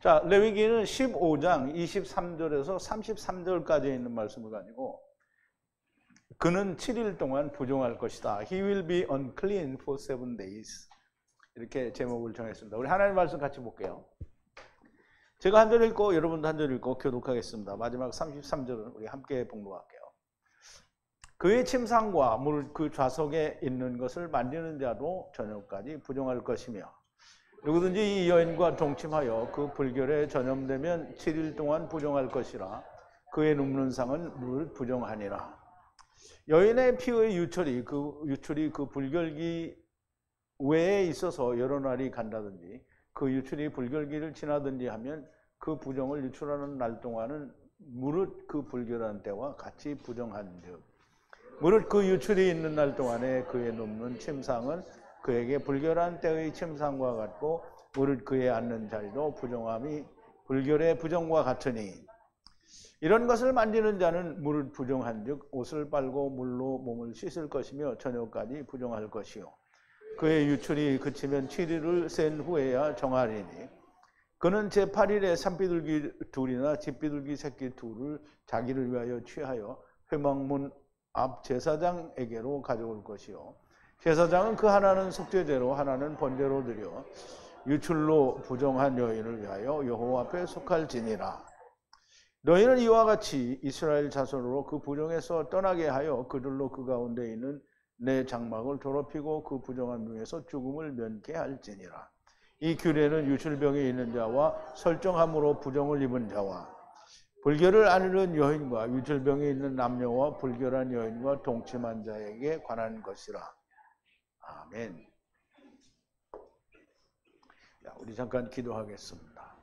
자, 레위기는 15장 23절에서 33절까지 있는 말씀을 가지고 그는 7일 동안 부정할 것이다. He will be unclean for 7 days. 이렇게 제목을 정했습니다. 우리 하나님 말씀 같이 볼게요. 제가 한 절 읽고 여러분도 한 절 읽고 교독하겠습니다. 마지막 33절은 우리 함께 봉독할게요. 그의 침상과 물 그 좌석에 있는 것을 만지는 자도 저녁까지 부정할 것이며 누구든지 이 여인과 동침하여 그 불결에 전염되면 7일 동안 부정할 것이라. 그의 눕는 상은 물 부정하니라. 여인의 피의 유출이 그 불결기 외에 있어서 여러 날이 간다든지 그 유출이 불결기를 지나든지 하면 그 부정을 유출하는 날 동안은 무릇 그 불결한 때와 같이 부정한즉 무릇 그 유출이 있는 날 동안에 그의 눕는 침상은 그에게 불결한 때의 침상과 같고 무릇 그의 앉는 자리도 부정함이 불결의 부정과 같으니 이런 것을 만지는 자는 무릇 부정한즉 옷을 빨고 물로 몸을 씻을 것이며 저녁까지 부정할 것이요 그의 유출이 그치면 7일을 센 후에야 정하리니 그는 제8일에 산비둘기 둘이나 집비둘기 새끼 둘을 자기를 위하여 취하여 회막문 앞 제사장에게로 가져올 것이요 제사장은 그 하나는 속죄제로 하나는 번제로 드려 유출로 부정한 여인을 위하여 여호와 앞에 속할지니라. 너희는 이와 같이 이스라엘 자손으로 그 부정에서 떠나게 하여 그들로 그 가운데 있는 내 장막을 더럽히고 그 부정한 중에서 죽음을 면케 할지니라. 이 규례는 유출병에 있는 자와 설정함으로 부정을 입은 자와 불결을 앓는 여인과 유출병에 있는 남녀와 불결한 여인과 동침한 자에게 관한 것이라. 아멘. 자, 우리 잠깐 기도하겠습니다.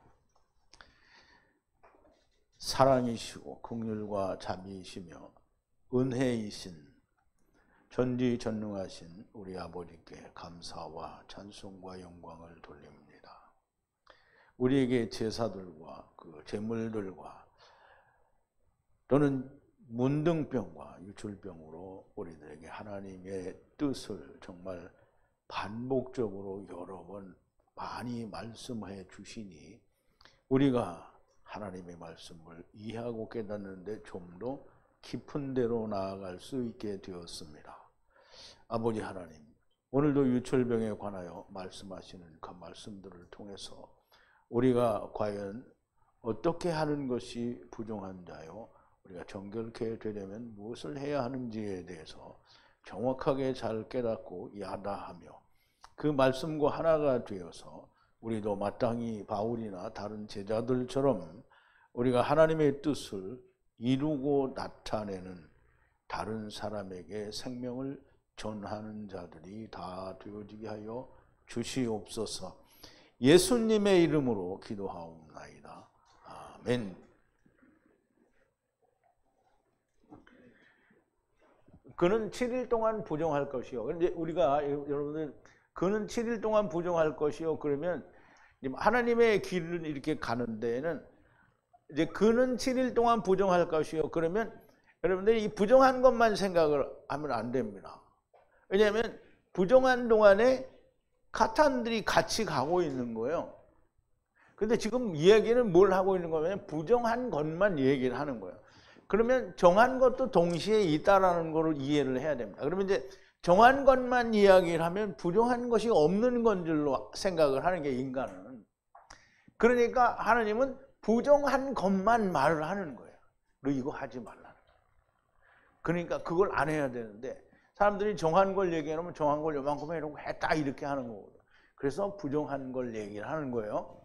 사랑이시고 긍휼과 자비이시며 은혜이신 전지전능하신 우리 아버지께 감사와 찬송과 영광을 돌립니다. 우리에게 제사들과 그 제물들과 또는 문둥병과 유출병으로 우리들에게 하나님의 뜻을 정말 반복적으로 여러 번 많이 말씀해 주시니 우리가 하나님의 말씀을 이해하고 깨닫는데 좀 더 깊은 데로 나아갈 수 있게 되었습니다. 아버지 하나님, 오늘도 유출병에 관하여 말씀하시는 그 말씀들을 통해서 우리가 과연 어떻게 하는 것이 부정한 자요, 우리가 정결케 되려면 무엇을 해야 하는지에 대해서 정확하게 잘 깨닫고 야다하며 그 말씀과 하나가 되어서 우리도 마땅히 바울이나 다른 제자들처럼 우리가 하나님의 뜻을 이루고 나타내는 다른 사람에게 생명을 전하는 자들이 다 되어지게 하여 주시옵소서. 예수님의 이름으로 기도하옵나이다. 아멘. 그는 7일 동안 부정할 것이요. 그런데 우리가 여러분들 그는 7일 동안 부정할 것이요. 그러면 하나님의 길을 이렇게 가는 데에는 이제 그는 7일 동안 부정할 것이요. 그러면 여러분들이 이 부정한 것만 생각을 하면 안 됩니다. 왜냐하면 부정한 동안에 카탄들이 같이 가고 있는 거예요. 근데 지금 이야기는 뭘 하고 있는 거냐면 부정한 것만 얘기를 하는 거예요. 그러면 정한 것도 동시에 있다라는 것을 이해를 해야 됩니다. 그러면 이제 정한 것만 이야기를 하면 부정한 것이 없는 건 줄로 생각을 하는 게 인간은. 그러니까 하나님은 부정한 것만 말을 하는 거예요. 너 이거 하지 말라는 거예요. 그러니까 그걸 안 해야 되는데 사람들이 정한 걸 얘기하면 정한 걸 요만큼 해놓고 했다 이렇게 하는 거거든요. 그래서 부정한 걸 얘기를 하는 거예요.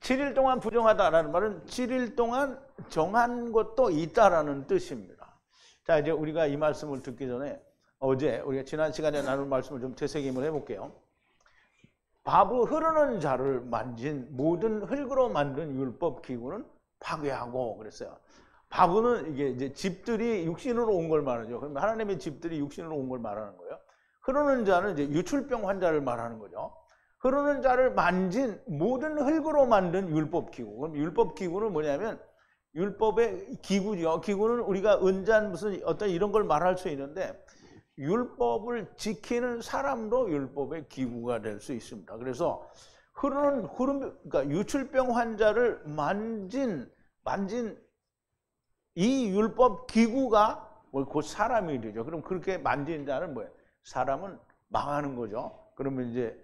7일 동안 부정하다라는 말은 7일 동안 정한 것도 있다라는 뜻입니다. 자, 이제 우리가 이 말씀을 듣기 전에 어제 우리가 지난 시간에 나눈 말씀을 좀 되새김을 해볼게요. 바브 흐르는 자를 만진 모든 흙으로 만든 율법 기구는 파괴하고 그랬어요. 바브는 이게 이제 집들이 육신으로 온 걸 말하죠. 그러면 하나님의 집들이 육신으로 온 걸 말하는 거예요. 흐르는 자는 이제 유출병 환자를 말하는 거죠. 흐르는 자를 만진 모든 흙으로 만든 율법 기구. 그럼 율법 기구는 뭐냐면 율법의 기구죠. 기구는 우리가 은잔 무슨 어떤 이런 걸 말할 수 있는데 율법을 지키는 사람도 율법의 기구가 될 수 있습니다. 그래서 그러니까 유출병 환자를 만진 이 율법 기구가 곧 사람이 되죠. 그럼 그렇게 만진 자는 뭐예요? 사람은 망하는 거죠. 그러면 이제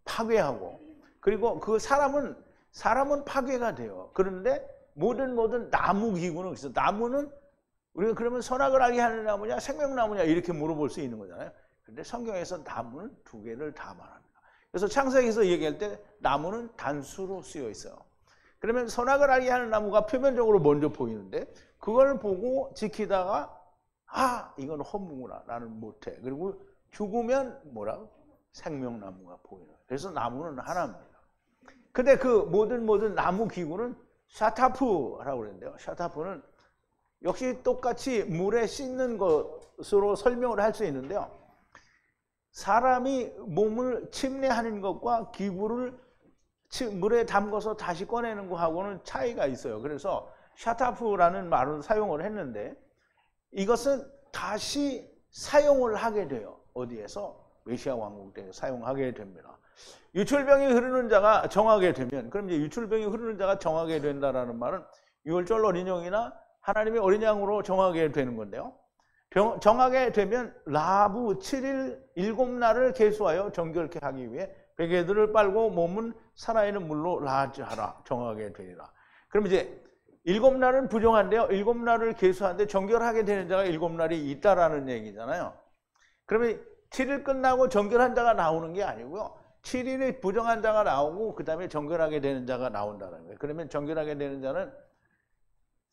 파괴하고, 그리고 그 사람은 파괴가 돼요. 그런데 모든 나무 기구는 있어. 나무는 우리가 그러면 선악을 알게 하는 나무냐 생명나무냐 이렇게 물어볼 수 있는 거잖아요. 근데 성경에서 나무는 두 개를 다 말합니다. 그래서 창세기에서 얘기할 때 나무는 단수로 쓰여 있어요. 그러면 선악을 알게 하는 나무가 표면적으로 먼저 보이는데 그걸 보고 지키다가 이건 허무구나, 나는 못해. 그리고 죽으면 뭐라고? 생명나무가 보이는 거예요. 그래서 나무는 하나입니다. 근데 그 모든 나무 기구는 샤타프라고 그러는데요. 샤타프는 역시 똑같이 물에 씻는 것으로 설명을 할 수 있는데요. 사람이 몸을 침례하는 것과 기구를 물에 담궈서 다시 꺼내는 거하고는 차이가 있어요. 그래서 샤타프라는 말을 사용을 했는데 이것은 다시 사용을 하게 돼요. 어디에서? 메시아 왕국 때 사용하게 됩니다. 유출병이 흐르는 자가 정하게 되면, 그럼 이제 유출병이 흐르는 자가 정하게 된다라는 말은 유월절 어린 양이나 하나님의 어린 양으로 정하게 되는 건데요. 정하게 되면 라부 7일 7날을 계수하여 정결케 하기 위해 베개들을 빨고 몸은 살아있는 물로 라하라 정하게 되리라. 그럼 이제 7날은 부정한데요. 7날을 계수하는데 정결하게 되는 자가 7날이 있다라는 얘기잖아요. 그러면 7일 끝나고 정결한 자가 나오는 게 아니고요. 7일에 부정한 자가 나오고 그 다음에 정결하게 되는 자가 나온다는 거예요. 그러면 정결하게 되는 자는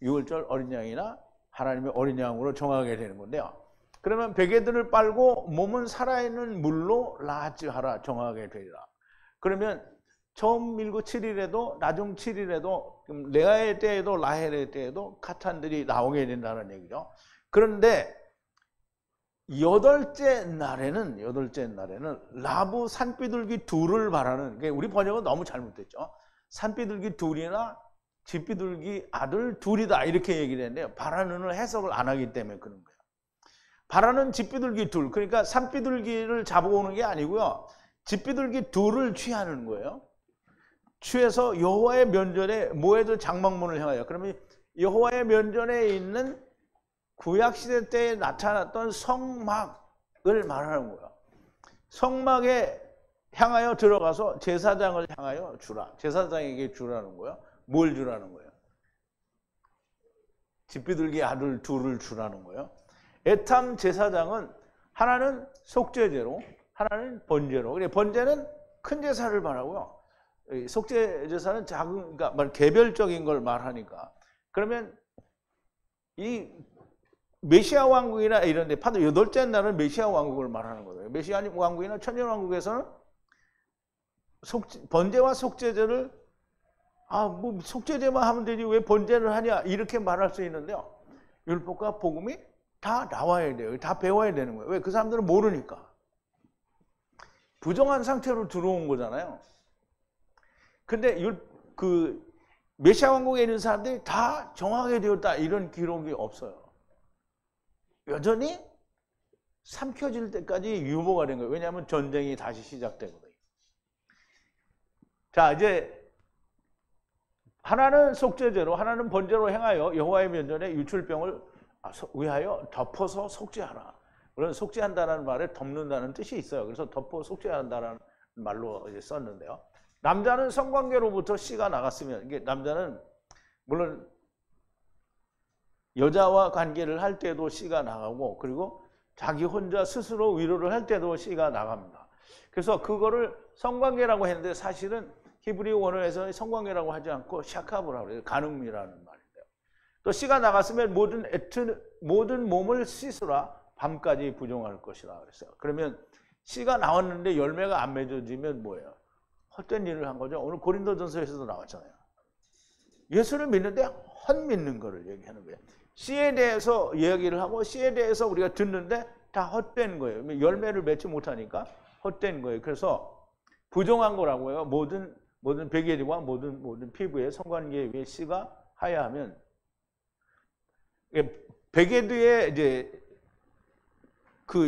유월절 어린 양이나 하나님의 어린 양으로 정하게 되는 건데요. 그러면 베개들을 빨고 몸은 살아있는 물로 라하라 정하게 되리라. 그러면 처음 밀고 7일에도 나중 7일에도 레아의 때에도 라헬의 때에도 카탄들이 나오게 된다는 얘기죠. 그런데 여덟째 날에는 라부 산비둘기 둘을 말하는, 우리 번역은 너무 잘못됐죠. 산비둘기 둘이나 집비둘기 아들 둘이다 이렇게 얘기를 했는데요. 바라는을 해석을 안 하기 때문에 그런 거예요. 바라는 집비둘기 둘, 그러니까 산비둘기를 잡아오는 게 아니고요. 집비둘기 둘을 취하는 거예요. 취해서 여호와의 면전에 모에드 장막문을 향하여, 그러면 여호와의 면전에 있는 구약시대 때에 나타났던 성막을 말하는 거예요. 성막에 향하여 들어가서 제사장을 향하여 주라. 제사장에게 주라는 거예요. 뭘 주라는 거예요? 집비둘기 아들 둘을 주라는 거예요. 에탐 제사장은 하나는 속죄제로, 하나는 번제로. 그래, 번제는 큰 제사를 말하고요. 속죄 제사는 작은, 그러니까 개별적인 걸 말하니까. 그러면 이 메시아 왕국이나 이런 데, 파도 여덟째 날은 메시아 왕국을 말하는 거예요. 메시아 왕국이나 천년 왕국에서는 번제와 속죄제를 뭐 속죄제만 하면 되지 왜 번제를 하냐 이렇게 말할 수 있는데요. 율법과 복음이 다 나와야 돼요. 다 배워야 되는 거예요. 왜? 그 사람들은 모르니까. 부정한 상태로 들어온 거잖아요. 근데 그 메시아 왕국에 있는 사람들이 다 정하게 되었다 이런 기록이 없어요. 여전히 삼켜질 때까지 유보가 된 거예요. 왜냐하면 전쟁이 다시 시작되거든요. 자, 이제 하나는 속죄제로, 하나는 번제로 행하여 여호와의 면전에 유출병을 위하여 덮어서 속죄하라. 물론 속죄한다는 말에 덮는다는 뜻이 있어요. 그래서 덮어 속죄한다는 말로 이제 썼는데요. 남자는 성관계로부터 씨가 나갔으면, 이게 남자는 물론 여자와 관계를 할 때도 씨가 나가고, 그리고 자기 혼자 스스로 위로를 할 때도 씨가 나갑니다. 그래서 그거를 성관계라고 했는데 사실은 히브리 원어에서는 성관계라고 하지 않고 샤카브라고 해요. 간음이라는 말인데요. 또 씨가 나갔으면 모든 몸을 씻으라, 밤까지 부정할 것이라 그랬어요. 그러면 씨가 나왔는데 열매가 안 맺어지면 뭐예요? 헛된 일을 한 거죠. 오늘 고린도전서에서도 나왔잖아요. 예수를 믿는데 헛믿는 거를 얘기하는 거예요. 씨에 대해서 이야기를 하고 씨에 대해서 우리가 듣는데 다 헛된 거예요. 열매를 맺지 못하니까 헛된 거예요. 그래서 부정한 거라고요. 모든 베개와 모든 피부에 성관계 위에 씨가 하야하면, 베개뒤에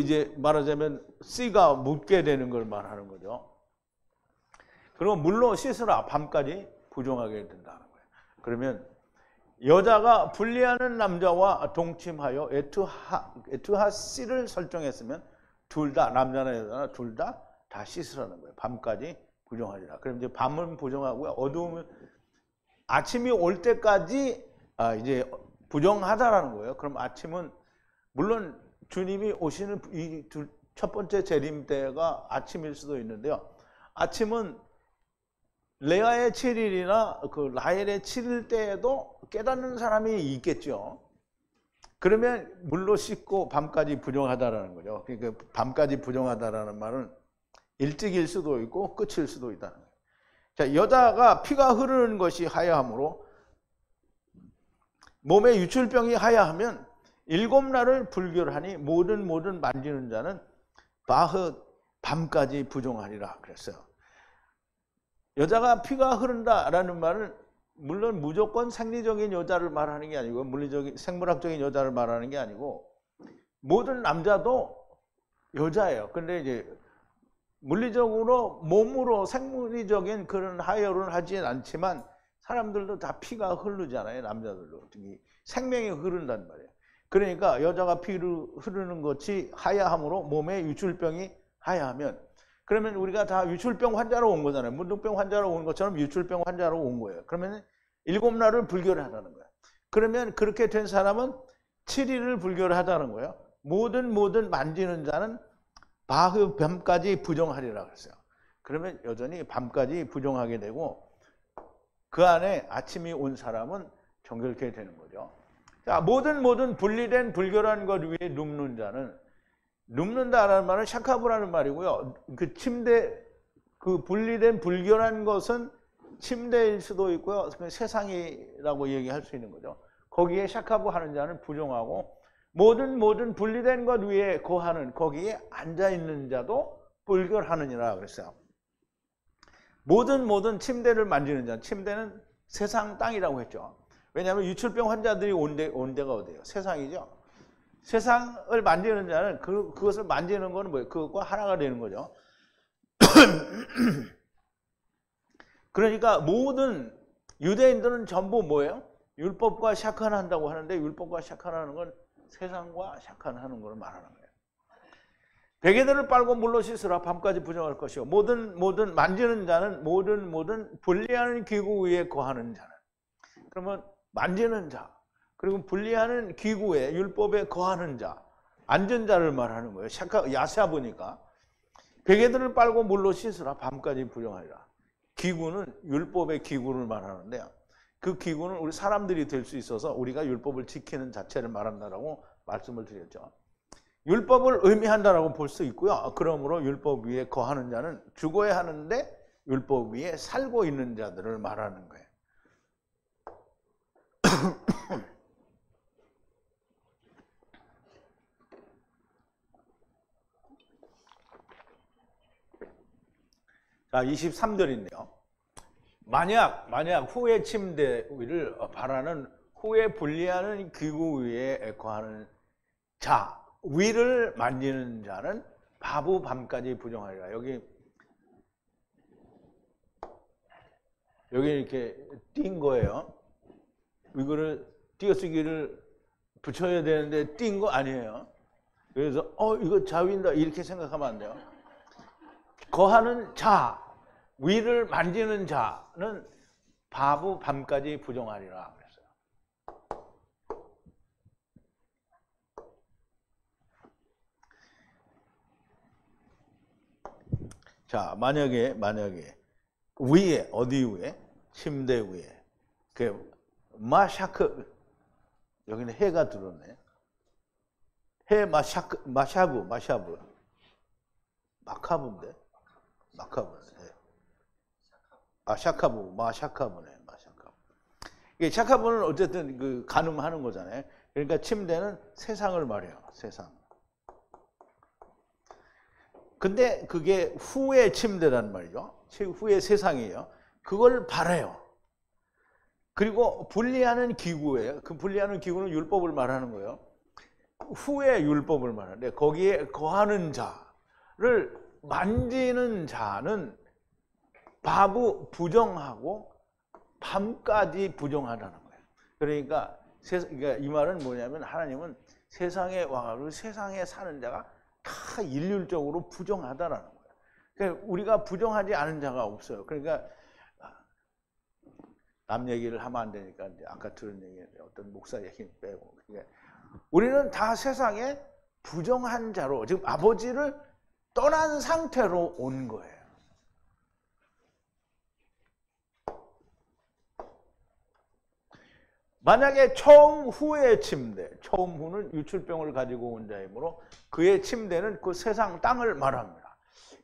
이제 말하자면 씨가 묻게 되는 걸 말하는 거죠. 그리고 물로 씻으라. 밤까지 부정하게 된다는 거예요. 그러면 여자가 분리하는 남자와 동침하여 에투하시를 설정했으면 둘 다, 남자나 여자나 둘 다 씻으라는 거예요. 밤까지 부정하리라. 그럼 이제 밤은 부정하고요. 어두움은 아침이 올 때까지 이제 부정하다라는 거예요. 그럼 아침은 물론 주님이 오시는 이 첫 번째 재림 때가 아침일 수도 있는데요. 아침은 레아의 7일이나 그 라헬의 7일 때에도 깨닫는 사람이 있겠죠. 그러면 물로 씻고 밤까지 부정하다라는 거죠. 그러니까 밤까지 부정하다라는 말은 일찍일 수도 있고 끝일 수도 있다는 거예요. 자, 여자가 피가 흐르는 것이 하야하므로 몸에 유출병이 하야하면 7날을 불결하니 모든 만지는 자는 밤까지 부정하리라 그랬어요. 여자가 피가 흐른다라는 말은 물론 무조건 생리적인 여자를 말하는 게 아니고 물리적인 생물학적인 여자를 말하는 게 아니고 모든 남자도 여자예요. 근데 이제 물리적으로 몸으로 생리적인 그런 하혈은 하진 않지만 사람들도 다 피가 흐르잖아요. 남자들도 생명이 흐른단 말이에요. 그러니까 여자가 피를 흐르는 것이 하야함으로 몸에 유출병이 하야하면 그러면 우리가 다 유출병 환자로 온 거잖아요. 문둥병 환자로 온 것처럼 유출병 환자로 온 거예요. 그러면 7날을 불결하다는 거예요. 그러면 그렇게 된 사람은 7일을 불결하다는 거예요. 모든 만지는 자는 밤까지 부정하리라 그랬어요. 그러면 여전히 밤까지 부정하게 되고 그 안에 아침이 온 사람은 정결케 되는 거죠. 자, 모든 분리된 불결한 것 위에 눕는 자는 눕는다라는 말은 샤카브라는 말이고요. 그 침대, 그 분리된 불결한 것은 침대일 수도 있고요. 세상이라고 얘기할 수 있는 거죠. 거기에 샤카브 하는 자는 부정하고 모든 분리된 것 위에 거하는 거기에 앉아 있는 자도 불결하느니라 그랬어요. 모든 침대를 만지는 자, 침대는 세상 땅이라고 했죠. 왜냐하면 유출병 환자들이 온 데가 어디예요? 세상이죠. 세상을 만지는 자는 그것을 만지는 거는 뭐예요? 그것과 하나가 되는 거죠. 그러니까 모든 유대인들은 전부 뭐예요? 율법과 샤칸한다고 하는데 율법과 샤칸하는 건 세상과 샤칸하는 걸 말하는 거예요. 베개들을 빨고 물로 씻으라. 밤까지 부정할 것이요. 모든 만지는 자는 모든 분리하는 기구 위에 거하는 자는. 그러면 만지는 자 그리고 분리하는 기구에 율법에 거하는 자, 앉은 자를 말하는 거예요. 야샤보니까 베개들을 빨고 물로 씻으라. 밤까지 부정하리라. 기구는 율법의 기구를 말하는데요. 그 기구는 우리 사람들이 될 수 있어서 우리가 율법을 지키는 자체를 말한다라고 말씀을 드렸죠. 율법을 의미한다라고 볼 수 있고요. 그러므로 율법 위에 거하는 자는 죽어야 하는데 율법 위에 살고 있는 자들을 말하는 거예요. 자, 23절인데요. 만약 후에 침대 위를 바라는 후에 분리하는 기구 위에 거하는 자, 위를 만지는 자는 바보 밤까지 부정하리라. 여기 이렇게 띈 거예요. 이거를 띄어쓰기를 붙여야 되는데 띈 거 아니에요. 그래서 이거 자위인다 이렇게 생각하면 안 돼요. 거하는 자, 위를 만지는 자는 바보 밤까지 부정하리라 그랬어요. 자, 만약에 위에 어디 위에? 침대 위에. 그 마샤크 여기는 해가 들었네. 해 마샤브 마카브인데. 샤카브, 마샤카브네, 마샤카브. 이게 샤카브는 어쨌든 그 가늠하는 거잖아요. 그러니까 침대는 세상을 말해요, 세상. 근데 그게 후의 침대란 말이죠. 후의 세상이에요. 그걸 바래요. 그리고 분리하는 기구예요. 그 분리하는 기구는 율법을 말하는 거예요. 후의 율법을 말하는데 거기에 거하는 자를 만지는 자는 바부 부정하고 밤까지 부정하다는 거예요. 그러니까 이 말은 뭐냐면 하나님은 세상에 와가지고 세상에 사는 자가 다 일률적으로 부정하다라는 거예요. 그러니까 우리가 부정하지 않은 자가 없어요. 그러니까 남 얘기를 하면 안 되니까 이제 아까 들은 얘기 어떤 목사 얘기 빼고 우리는 다 세상에 부정한 자로 지금 아버지를 떠난 상태로 온 거예요. 만약에 처음 후의 침대, 처음 후는 유출병을 가지고 온 자이므로 그의 침대는 그 세상 땅을 말합니다.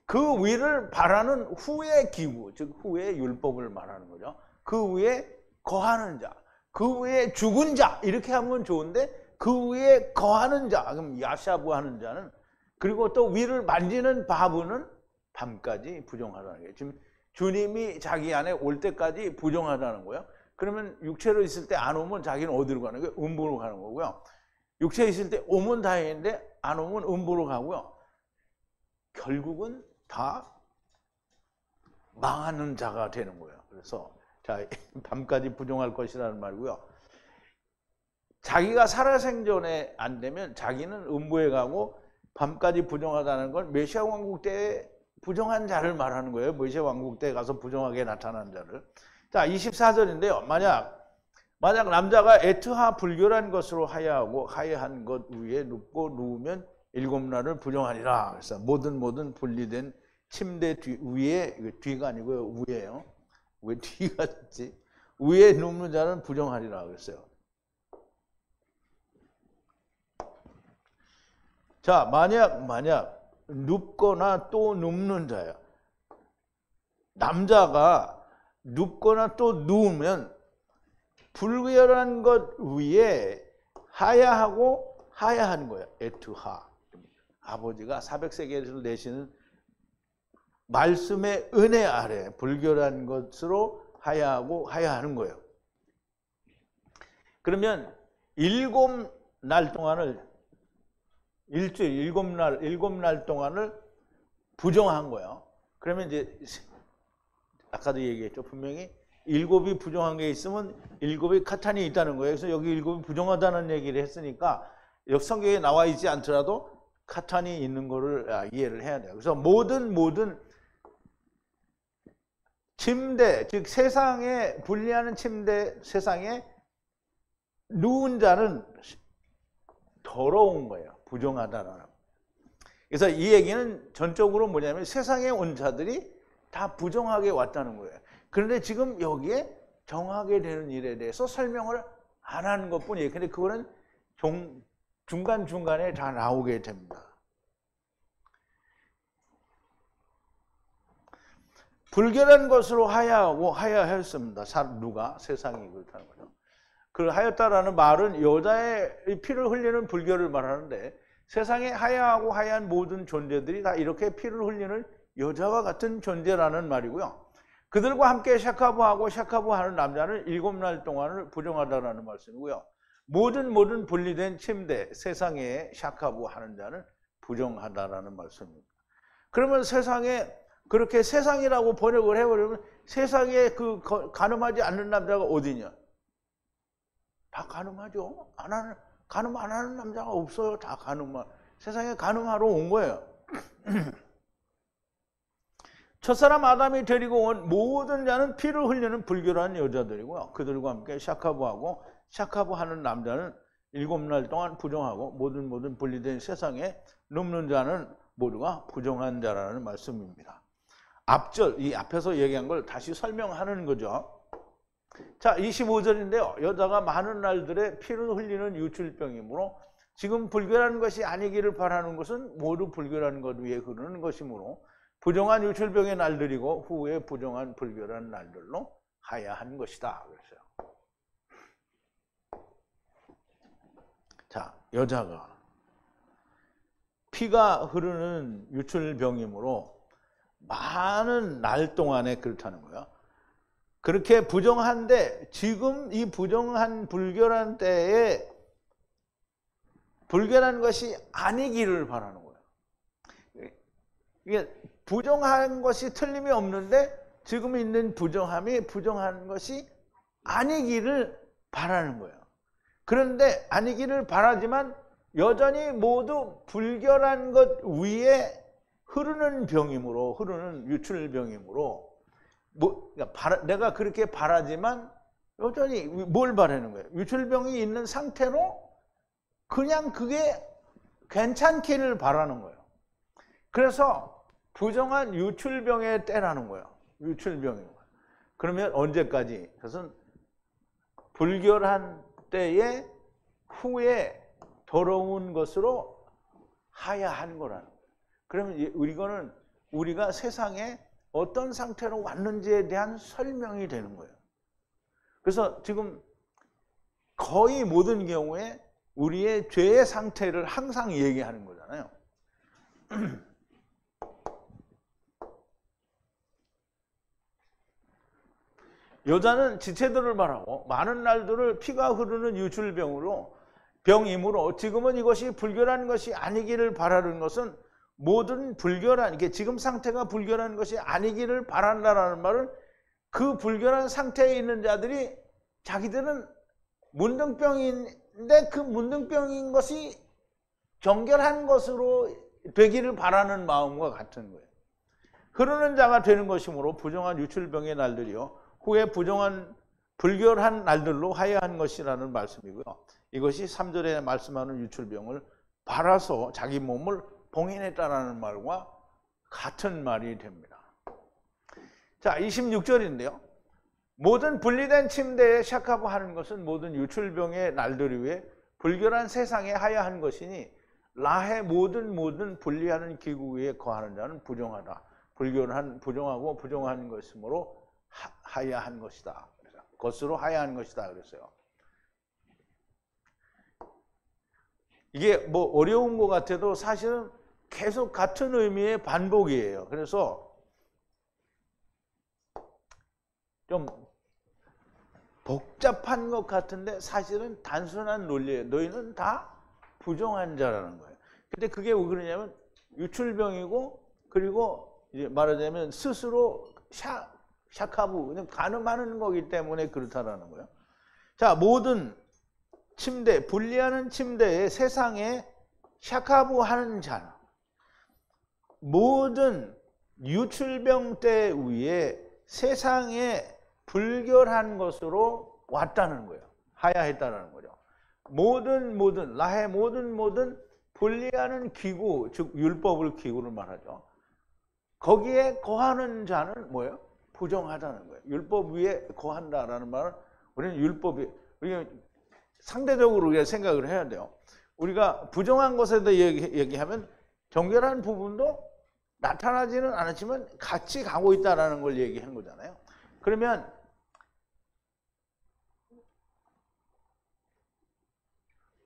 그 위를 바라는 후의 기구, 즉 후의 율법을 말하는 거죠. 그 위에 거하는 자, 그 위에 죽은 자 이렇게 하면 좋은데 그 위에 거하는 자, 그럼 야샤부 하는 자는 그리고 또 위를 만지는 바브는 밤까지 부정하다는 거예요. 지금 주님이 자기 안에 올 때까지 부정하다는 거예요. 그러면 육체로 있을 때 안 오면 자기는 어디로 가는 거예요? 음부로 가는 거고요. 육체에 있을 때 오면 다행인데 안 오면 음부로 가고요. 결국은 다 망하는 자가 되는 거예요. 그래서 자, 밤까지 부정할 것이라는 말고요. 자기가 살아생전에 안 되면 자기는 음부에 가고 밤까지 부정하다는 건 메시아 왕국 때에 부정한 자를 말하는 거예요. 메시아 왕국 때에 가서 부정하게 나타난 자를. 자, 24절인데요. 만약 남자가 애트하 불결한 것으로 하야하고 하야한 것 위에 눕고 누우면 7날을 부정하리라. 그래서 모든 분리된 침대 위에, 뒤가 아니고요. 위에요. 왜 뒤가 있지? 위에 눕는 자는 부정하리라 그랬어요. 자, 만약 눕거나 또 눕는 자야. 남자가 눕거나 또 누우면 불결한 것 위에 하야하고 하야하는 거예요. 에투하. 아버지가 400세겔을 내시는 말씀의 은혜 아래 불결한 것으로 하야하고 하야하는 거예요. 그러면 7날 동안을 일주일 7날 동안을 부정한 거예요. 그러면 이제 아까도 얘기했죠. 분명히 7이 부정한 게 있으면 7이 카탄이 있다는 거예요. 그래서 여기 7이 부정하다는 얘기를 했으니까 여기 성경에 나와 있지 않더라도 카탄이 있는 거를 이해를 해야 돼요. 그래서 모든 침대, 즉 세상에 분리하는 침대, 세상에 누운 자는 더러운 거예요. 부정하다라는. 그래서 이 얘기는 전적으로 뭐냐면 세상에 온 자들이 다 부정하게 왔다는 거예요. 그런데 지금 여기에 정하게 되는 일에 대해서 설명을 안 하는 것뿐이에요. 근데 그거는 중간중간에 다 나오게 됩니다. 불결한 것으로 하야하고 하야했습니다. 누가? 세상이 그렇다는 거죠. 그 하였다라는 말은 여자의 피를 흘리는 불결을 말하는데 세상에 하야하고 하야한 모든 존재들이 다 이렇게 피를 흘리는 여자와 같은 존재라는 말이고요. 그들과 함께 샤카부하고 샤카부하는 남자는 7날 동안을 부정하다라는 말씀이고요. 모든 분리된 침대, 세상에 샤카부하는 자는 부정하다라는 말씀입니다. 그러면 세상에 그렇게 세상이라고 번역을 해버리면 세상에 그 간음하지 않는 남자가 어디냐? 다 간음하죠. 간음 안 하는 남자가 없어요. 다 세상에 간음하러 온 거예요. 첫사람 아담이 데리고 온 모든 자는 피를 흘리는 불결한 여자들이고요. 그들과 함께 샤카부하고 샤카부하는 남자는 7날 동안 부정하고 모든 분리된 세상에 눕는 자는 모두가 부정한 자라는 말씀입니다. 이 앞에서 얘기한 걸 다시 설명하는 거죠. 자, 25절인데요. 여자가 많은 날들에 피를 흘리는 유출병이므로 지금 불결한 것이 아니기를 바라는 것은 모두 불결한 것 위에 흐르는 것이므로 부정한 유출병의 날들이고 후에 부정한 불결한 날들로 하야한 것이다. 그랬어요. 자, 여자가 피가 흐르는 유출병이므로 많은 날 동안에 그렇다는 거예요. 그렇게 부정한데 지금 이 부정한 불결한 때에 불결한 것이 아니기를 바라는 거예요. 이게 부정한 것이 틀림이 없는데 지금 있는 부정함이 부정한 것이 아니기를 바라는 거예요. 그런데 아니기를 바라지만 여전히 모두 불결한 것 위에 흐르는 병이므로, 흐르는 유출병이므로, 그러니까 내가 그렇게 바라지만 여전히 뭘 바라는 거예요? 유출병이 있는 상태로 그냥 그게 괜찮기를 바라는 거예요. 그래서 부정한 유출병의 때라는 거예요. 유출병인 거예요. 그러면 언제까지? 그것은 불결한 때에 후에 더러운 것으로 하야한 거라는 거예요. 그러면 이거는 우리가 세상에 어떤 상태로 왔는지에 대한 설명이 되는 거예요. 그래서 지금 거의 모든 경우에 우리의 죄의 상태를 항상 얘기하는 거잖아요. 여자는 지체들을 말하고 많은 날들을 피가 흐르는 유출병으로 병이므로 지금은 이것이 불결한 것이 아니기를 바라는 것은 모든 불결한, 이게 지금 상태가 불결한 것이 아니기를 바란다라는 말은 그 불결한 상태에 있는 자들이 자기들은 문둥병인데 그 문둥병인 것이 정결한 것으로 되기를 바라는 마음과 같은 거예요. 흐르는 자가 되는 것이므로 부정한 유출병의 날들이요 후에 불결한 날들로 하야한 것이라는 말씀이고요. 이것이 3절에 말씀하는 유출병을 바라서 자기 몸을 봉인했다라는 말과 같은 말이 됩니다. 자, 26절인데요. 모든 분리된 침대에 샤카브 하는 것은 모든 유출병의 날들 위에 불결한 세상에 하야한 것이니 라해 모든 분리하는 기구 위에 거하는 자는 부정하다. 부정하고 부정한 것이므로 하야한 것이다. 것으로 하야한 것이다 그랬어요. 이게 뭐 어려운 것 같아도 사실은 계속 같은 의미의 반복이에요. 그래서 좀 복잡한 것 같은데 사실은 단순한 논리예요. 너희는 다 부정한 자라는 거예요. 근데 그게 왜 그러냐면 유출병이고 그리고 이제 말하자면 스스로 샤카부 그냥 간음하는 거기 때문에 그렇다라는 거예요. 자, 모든 침대, 분리하는 침대에 세상에 샤카부 하는 자는 모든 유출병 때 위에 세상에 불결한 것으로 왔다는 거예요. 하야했다는 거죠. 라해 모든 분리하는 기구, 즉 율법을 기구로 말하죠. 거기에 거하는 자는 뭐예요? 부정하다는 거예요. 율법 위에 거한다라는 말은 우리는 우리가 상대적으로 우리가 생각을 해야 돼요. 우리가 부정한 것에 대해 얘기하면 정결한 부분도 나타나지는 않았지만 같이 가고 있다는 걸 얘기하는 거잖아요. 그러면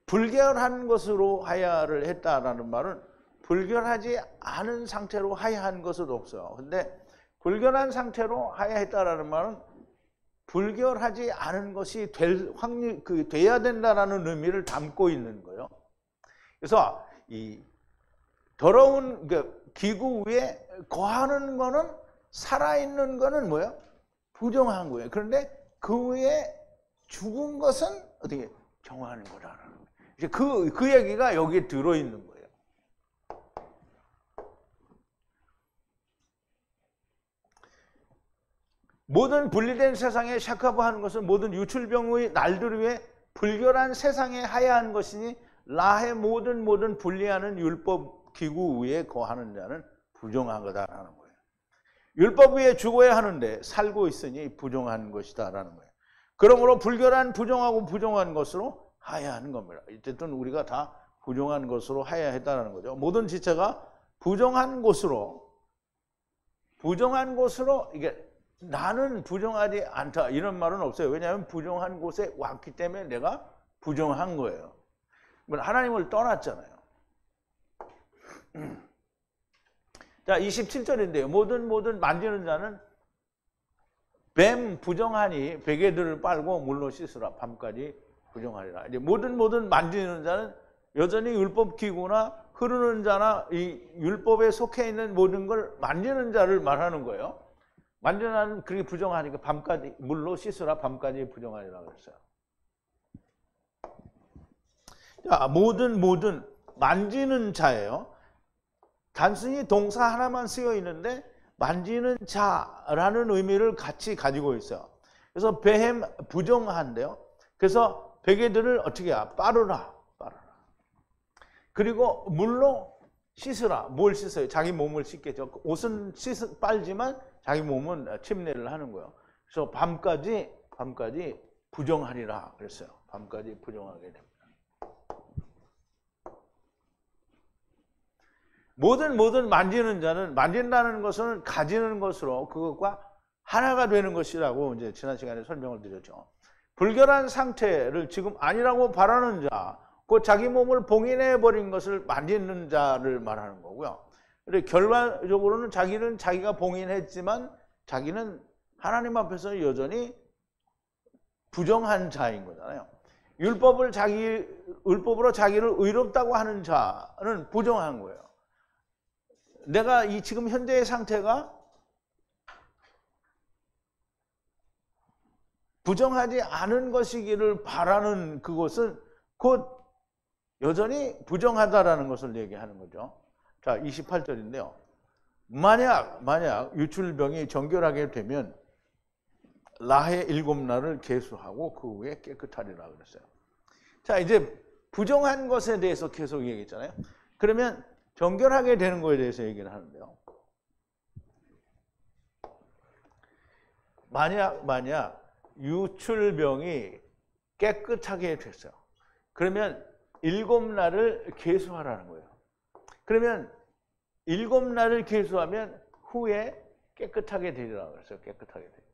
불결한 것으로 하야를 했다라는 말은 불결하지 않은 상태로 하야한 것은 없어요. 근데 불결한 상태로 하야했다라는 말은 불결하지 않은 것이 될 확률, 돼야 된다라는 의미를 담고 있는 거예요. 그래서 이 더러운 기구 위에 거하는 거는 살아있는 거는 뭐예요? 부정한 거예요. 그런데 그 위에 죽은 것은 어떻게 정하는 거라는 거예요. 이제 그 얘기가 여기에 들어있는 거예요. 모든 분리된 세상에 샤카부 하는 것은 모든 유출병의 날들 위에 불결한 세상에 하야한 것이니 라해 모든 분리하는 율법 기구 위에 거하는 자는 부정한 거다라는 거예요. 율법 위에 죽어야 하는데 살고 있으니 부정한 것이다라는 거예요. 그러므로 불결한 부정하고 부정한 것으로 하야하는 겁니다. 어쨌든 우리가 다 부정한 것으로 하야했다는 거죠. 모든 지체가 부정한 곳으로 이게 나는 부정하지 않다 이런 말은 없어요. 왜냐하면 부정한 곳에 왔기 때문에 내가 부정한 거예요. 하나님을 떠났잖아요. 자, 27절인데요. 모든 만지는 자는 뱀 부정하니 베개들을 빨고 물로 씻으라. 밤까지 부정하리라. 이제 모든 만지는 자는 여전히 율법 기구나 흐르는 자나 이 율법에 속해 있는 모든 걸 만지는 자를 말하는 거예요. 완전한 그렇게 부정하니까 밤까지 물로 씻으라 밤까지 부정하리라 그랬어요. 자, 모든 만지는 자예요. 단순히 동사 하나만 쓰여 있는데 만지는 자라는 의미를 같이 가지고 있어요. 그래서 베햄 부정한데요. 그래서 베개들을 어떻게 해야? 빠르라. 그리고 물로 씻으라. 뭘 씻어요? 자기 몸을 씻겠죠. 옷은 빨지만 자기 몸은 침례를 하는 거예요. 그래서 밤까지 부정하리라 그랬어요. 밤까지 부정하게 됩니다. 모든 만지는 자는 만진다는 것은 가지는 것으로 그것과 하나가 되는 것이라고 이제 지난 시간에 설명을 드렸죠. 불결한 상태를 지금 아니라고 바라는 자, 그 자기 몸을 봉인해 버린 것을 만지는 자를 말하는 거고요. 그런데 결과적으로는 자기는 자기가 봉인했지만 자기는 하나님 앞에서 여전히 부정한 자인 거잖아요. 율법으로 자기를 의롭다고 하는 자는 부정한 거예요. 내가 이 지금 현재의 상태가 부정하지 않은 것이기를 바라는 그것은 곧 여전히 부정하다라는 것을 얘기하는 거죠. 자, 28절인데요. 만약 유출병이 정결하게 되면 라해 7날을 계수하고 그 후에 깨끗하리라 그랬어요. 자, 이제 부정한 것에 대해서 계속 얘기했잖아요. 그러면 정결하게 되는 것에 대해서 얘기를 하는데요. 만약 유출병이 깨끗하게 됐어요. 그러면 7날을 계수하라는 거예요. 그러면 7날을 계수하면 후에 깨끗하게 되리라 그랬어요. 깨끗하게 되리라.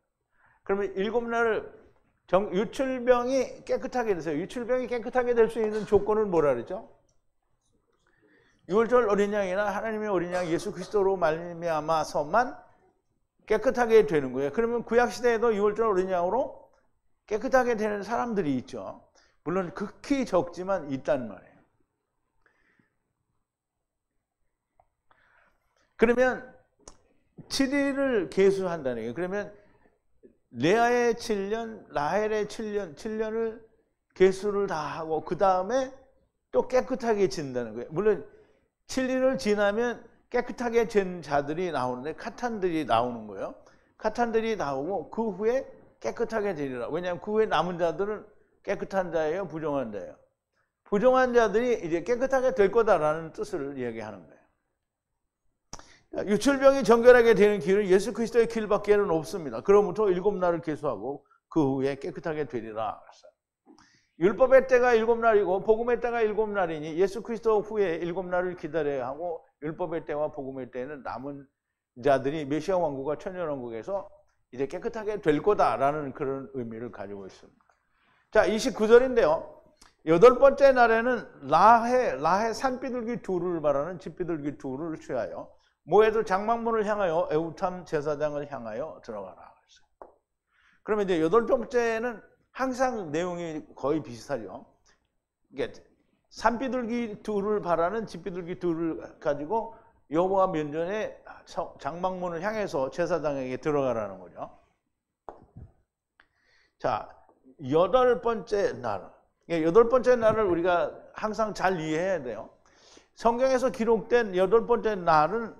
그러면 7날을 유출병이 깨끗하게 됐어요. 유출병이 깨끗하게 될 수 있는 조건은 뭐라 그랬죠? 6월절 어린 양이나 하나님의 어린 양 예수 그리스도로 말미암아서만 깨끗하게 되는 거예요. 그러면 구약 시대에도 6월절 어린 양으로 깨끗하게 되는 사람들이 있죠. 물론 극히 적지만 있단 말이에요. 그러면 7일을 계수한다는 거예요. 그러면 레아의 7년, 라헬의 7년을 계수를 다 하고 그 다음에 또 깨끗하게 진다는 거예요. 물론 7일을 지나면 깨끗하게 된 자들이 나오는데 카탄들이 나오는 거예요. 카탄들이 나오고 그 후에 깨끗하게 되리라. 왜냐하면 그 후에 남은 자들은 깨끗한 자예요, 부정한 자예요. 부정한 자들이 이제 깨끗하게 될 거다라는 뜻을 이야기하는 거예요. 유출병이 정결하게 되는 길은 예수 그리스도의 길밖에는 없습니다. 그로부터 7날을 계수하고 그 후에 깨끗하게 되리라. 율법의 때가 7날이고 복음의 때가 7날이니 예수 그리스도 후에 7날을 기다려야 하고 율법의 때와 복음의 때는 남은 자들이 메시아 왕국과 천년 왕국에서 이제 깨끗하게 될 거다라는 그런 의미를 가지고 있습니다. 자, 29절인데요. 8번째 날에는 라해 산비둘기 둘을 말하는 집비둘기 둘을 취하여 모에도 장막문을 향하여 에우탐 제사장을 향하여 들어가라. 그러면 이제 8번째는 항상 내용이 거의 비슷하죠. 이게 산비둘기 둘을 바라는 집비둘기 둘을 가지고 여호와 면전에 장막문을 향해서 제사장에게 들어가라는 거죠. 자, 8번째 날. 8번째 날을 우리가 항상 잘 이해해야 돼요. 성경에서 기록된 8번째 날은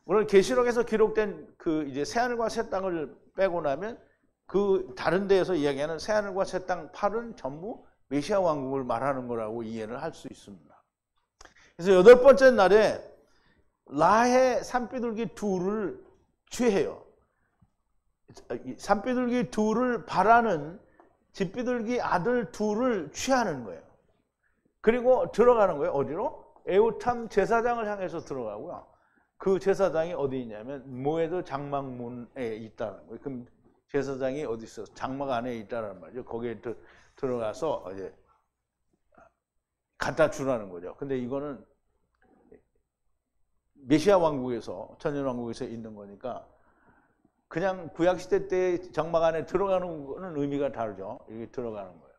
물론 계시록에서 기록된 그 이제 새하늘과 새 땅을 빼고 나면 그 다른 데에서 이야기하는 새하늘과 새 땅 8은 전부 메시아 왕국을 말하는 거라고 이해를 할 수 있습니다. 그래서 8번째 날에 라해 산비둘기 둘을 취해요. 산비둘기 둘을 바라는 집비둘기 아들 둘을 취하는 거예요. 그리고 들어가는 거예요. 어디로? 에우탐 제사장을 향해서 들어가고요. 그 제사장이 어디 있냐면 모에도 장막문에 있다는 거예요. 그럼 제사장이 어디 있어? 장막 안에 있다는 말이죠. 거기에 들어가서 이제 갖다 주라는 거죠. 근데 이거는 메시아 왕국에서 천년 왕국에서 있는 거니까 그냥 구약 시대 때 장막 안에 들어가는 거는 의미가 다르죠. 여기 들어가는 거예요.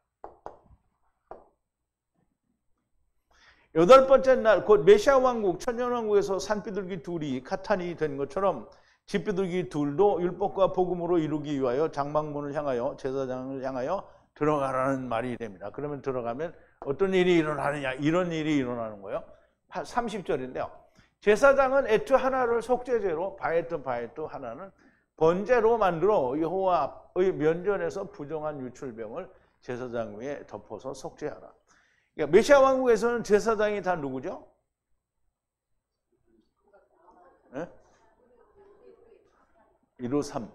8번째 날 곧 메시아 왕국 천년 왕국에서 산비둘기 둘이 카탄이 된 것처럼 집비둘기 둘도 율법과 복음으로 이루기 위하여 장막문을 향하여 제사장을 향하여 들어가라는 말이 됩니다. 그러면 들어가면 어떤 일이 일어나느냐, 이런 일이 일어나는 거예요. 30절인데요. 제사장은 애트 하나를 속죄제로 바에트 하나는 번제로 만들어 여호와의 면전에서 부정한 유출병을 제사장 위에 덮어서 속죄하라. 그러니까 메시아 왕국에서는 제사장이 다 누구죠? 네? 153.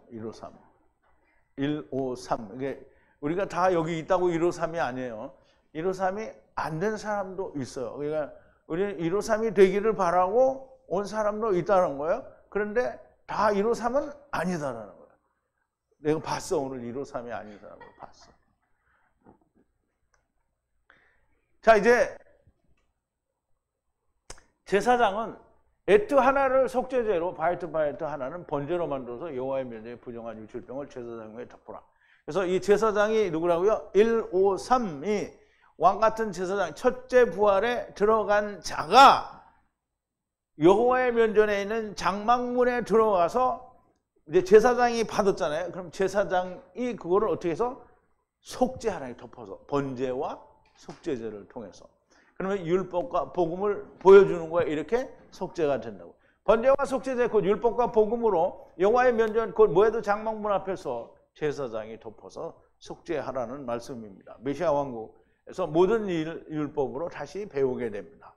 이게 우리가 다 여기 있다고 153이 아니에요. 153이 안 된 사람도 있어요. 그러니까 우리는 153이 되기를 바라고 온 사람도 있다는 거예요. 그런데 다 153은 아니다라는 거예요. 내가 봤어. 오늘 153이 아닌 사람을 봤어. 자, 이제 제사장은 애트 하나를 속죄제로 바에트 하나는 번제로 만들어서 여호와의 면전에 부정한 유출병을 제사장 위에 덮어라. 그래서 이 제사장이 누구라고요? 153이 왕같은 제사장 첫째 부활에 들어간 자가 여호와의 면전에 있는 장막문에 들어가서 이제 제사장이 받았잖아요. 그럼 제사장이 그거를 어떻게 해서 속죄하라, 덮어서 번제와 속죄제를 통해서. 그러면 율법과 복음을 보여주는 거야. 이렇게 속죄가 된다고. 번제와 속죄제 곧 율법과 복음으로 여호와의 면전 곧 모에도 장막문 앞에서 제사장이 덮어서 속죄하라는 말씀입니다. 메시아 왕국에서 모든 율법으로 다시 배우게 됩니다.